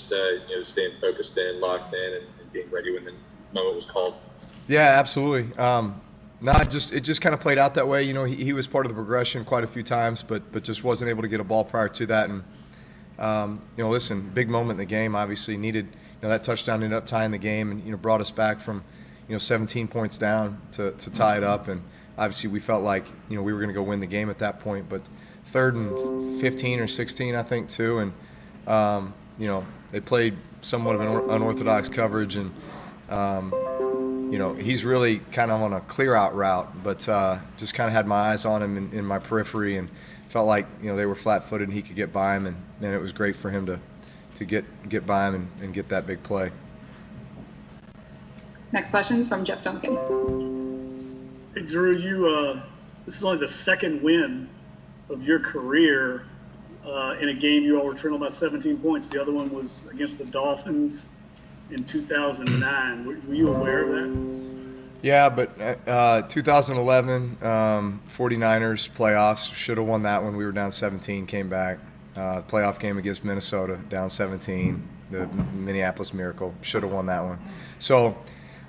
staying focused in, locked in, and being ready when the moment was called. Yeah, absolutely. No, it just kind of played out that way. He was part of the progression quite a few times, but just wasn't able to get a ball prior to that. And listen, big moment in the game. Obviously, needed that touchdown ended up tying the game, and brought us back from 17 points down to tie it up. And obviously, we felt like we were going to go win the game at that point. But 3rd and 15 or 16, I think, too, and they played somewhat of an unorthodox coverage, and he's really kind of on a clear-out route, but just kind of had my eyes on him in my periphery and felt like they were flat-footed and he could get by him, and it was great for him to get by him and get that big play. Next question is from Jeff Duncan. Hey, Drew, this is only the second win of your career in a game you all were trailing by 17 points. The other one was against the Dolphins in 2009. Were you aware of that? Yeah, but 2011 49ers playoffs, should have won that one. We were down 17, came back. Playoff game against Minnesota, down 17. The Minneapolis Miracle, should have won that one. So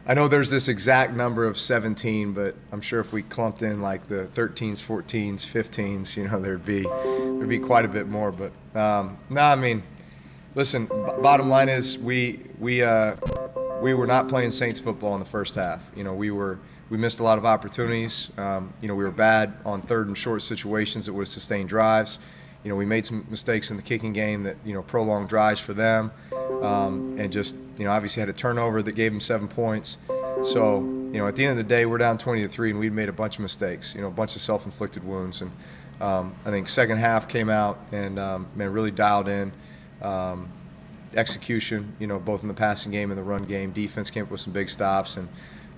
I know there's this exact number of 17, but I'm sure if we clumped in like the 13s, 14s, 15s, there'd be quite a bit more. But no, I mean, listen. Bottom line is we were not playing Saints football in the first half. We missed a lot of opportunities. We were bad on 3rd and short situations that would have sustained drives. We made some mistakes in the kicking game that prolonged drives for them, and just obviously had a turnover that gave them 7 points. So at the end of the day, we're down 20-3, and we'd made a bunch of mistakes. A bunch of self-inflicted wounds, and I think second half came out and really dialed in. Execution, both in the passing game and the run game. Defense came up with some big stops, and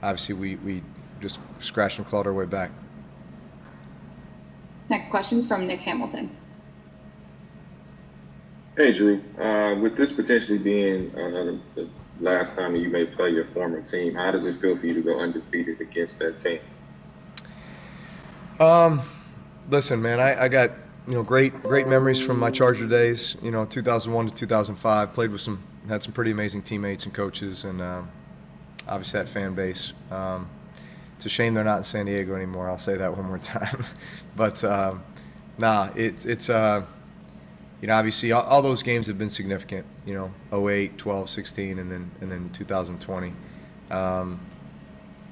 obviously we just scratched and clawed our way back. Next question is from Nick Hamilton. Hey, Drew. With this potentially being the last time you may play your former team, how does it feel for you to go undefeated against that team? Listen, man, I got great memories from my Charger days. 2001 to 2005. Had some pretty amazing teammates and coaches, and obviously that fan base. It's a shame they're not in San Diego anymore. I'll say that one more time. But it's obviously all those games have been significant. 08, 12, 16, and then 2020.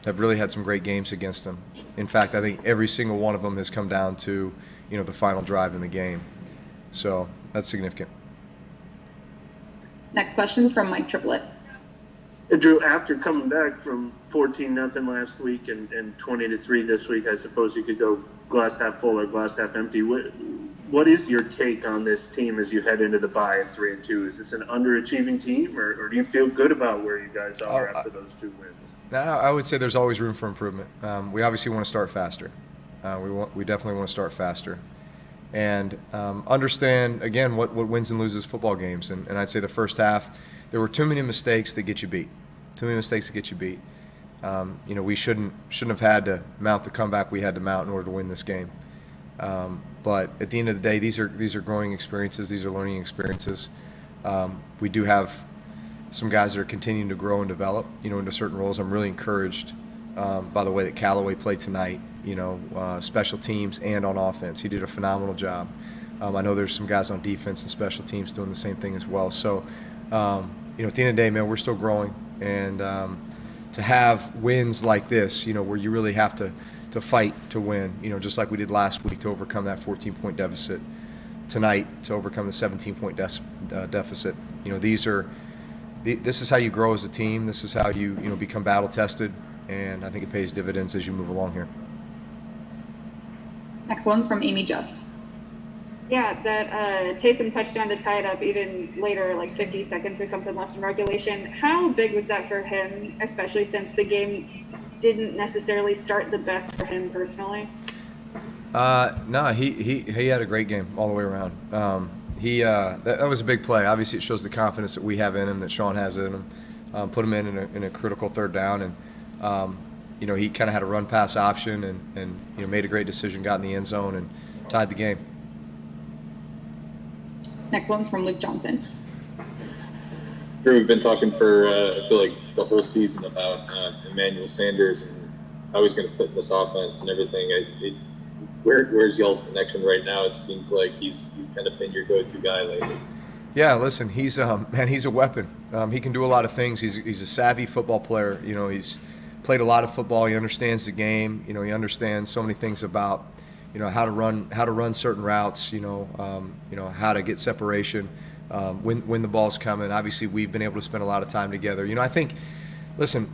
Have really had some great games against them. In fact, I think every single one of them has come down to the final drive in the game. So that's significant. Next question is from Mike Triplett. Hey, Drew, after coming back from 14-0 last week and 20-3 this week, I suppose you could go glass half full or glass half empty. What is your take on this team as you head into the bye at 3-2? Is this an underachieving team, or do you feel good about where you guys are after those 2 wins? No, I would say there's always room for improvement. We obviously want to start faster. We definitely want to start faster, and understand again what wins and loses football games. And I'd say the first half, there were too many mistakes that get you beat. We shouldn't have had to mount the comeback we had to mount in order to win this game. But at the end of the day, these are growing experiences. These are learning experiences. We do have some guys that are continuing to grow and develop, into certain roles. I'm really encouraged by the way that Callaway played tonight, special teams and on offense. He did a phenomenal job. I know there's some guys on defense and special teams doing the same thing as well. So, at the end of the day, man, we're still growing. And to have wins like this, where you really have to fight to win, just like we did last week to overcome that 14-point deficit, tonight to overcome the 17-point deficit. This is how you grow as a team. This is how you become battle tested, and I think it pays dividends as you move along here. Next one's from Amy Just. Yeah, that Taysom touchdown to tie it up even later, like 50 seconds or something left in regulation. How big was that for him, especially since the game didn't necessarily start the best for him personally? No, he had a great game all the way around. That was a big play. Obviously, it shows the confidence that we have in him, that Sean has in him. Put him in a critical 3rd down, and he kind of had a run pass option, and made a great decision, got in the end zone, and tied the game. Next one's from Luke Johnson. Drew, we've been talking for I feel like the whole season about Emmanuel Sanders and how he's going to fit in this offense and everything. Where's y'all's connection right now? It seems like he's kind of been your go-to guy lately. Yeah, listen, he's man, he's a weapon. He can do a lot of things. He's a savvy football player. You know, he's played a lot of football. He understands the game. You know, he understands so many things about, you know, how to run certain routes. You know, how to get separation when the ball's coming. Obviously, we've been able to spend a lot of time together. You know, I think, listen,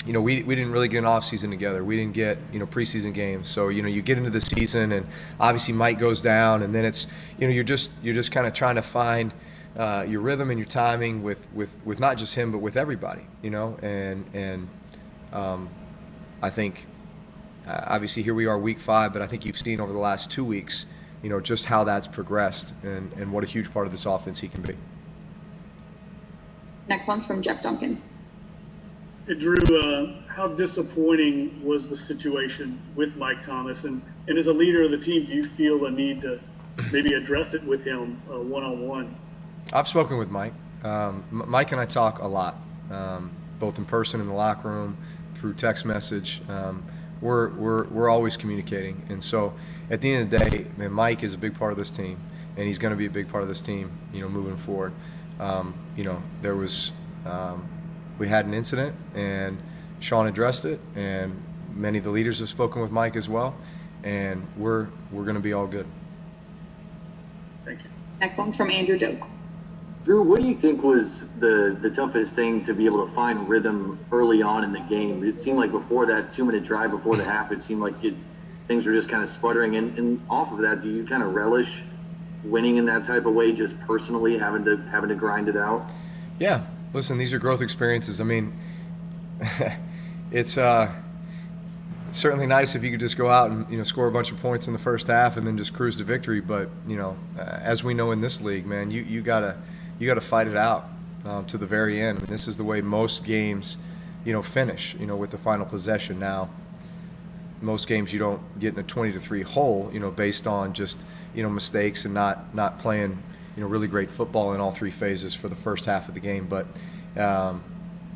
you know, we didn't really get an off season together. We didn't get, you know, preseason games. So, you know, you get into the season and obviously Mike goes down, and then it's, you know, you're just kind of trying to find your rhythm and your timing with not just him but with everybody, you know. And I think obviously here we are week 5, but I think you've seen over the last 2 weeks, you know, just how that's progressed and what a huge part of this offense he can be. Next one's from Jeff Duncan. Hey, Drew, how disappointing was the situation with Mike Thomas? And as a leader of the team, do you feel a need to maybe address it with him one-on-one? I've spoken with Mike. Mike and I talk a lot, both in person in the locker room, through text message. We're always communicating, and so at the end of the day, man, Mike is a big part of this team, and he's going to be a big part of this team, you know, moving forward. You know, there was we had an incident, and Sean addressed it, and many of the leaders have spoken with Mike as well, and we're going to be all good. Thank you. Next one's from Andrew Doak. Drew, what do you think was the toughest thing to be able to find rhythm early on in the game? It seemed like before that 2-minute drive before the half, it seemed like things were just kind of sputtering. And off of that, do you kind of relish winning in that type of way, just personally having to grind it out? Yeah, listen, these are growth experiences. I mean, it's certainly nice if you could just go out and, you know, score a bunch of points in the first half and then just cruise to victory. But, you know, as we know in this league, man, you gotta fight it out to the very end. I mean, this is the way most games, you know, finish, you know, with the final possession. Now, most games you don't get in a 20-3 hole, you know, based on just, you know, mistakes and not playing, you know, really great football in all 3 phases for the first half of the game. But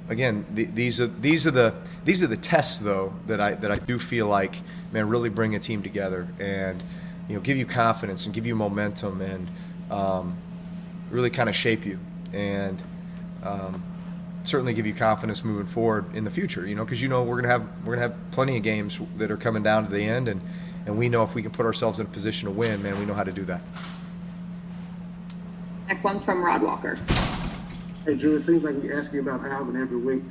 again, these are the tests though that I do feel like, man, really bring a team together and, you know, give you confidence and give you momentum and really kind of shape you and certainly give you confidence moving forward in the future. You know, because, you know, we're gonna have plenty of games that are coming down to the end, and we know if we can put ourselves in a position to win, man, we know how to do that. Next one's from Rod Walker. Hey, Drew, it seems like we ask you about Alvin every week,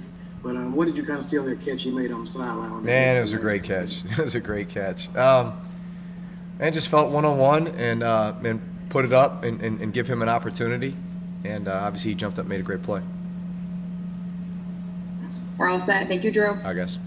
but what did you kind of see on that catch he made on the sideline? Man, it was a great catch. It was a great catch. And just felt one-on-one and put it up and give him an opportunity. And obviously he jumped up and made a great play. We're all set. Thank you, Drew. I guess.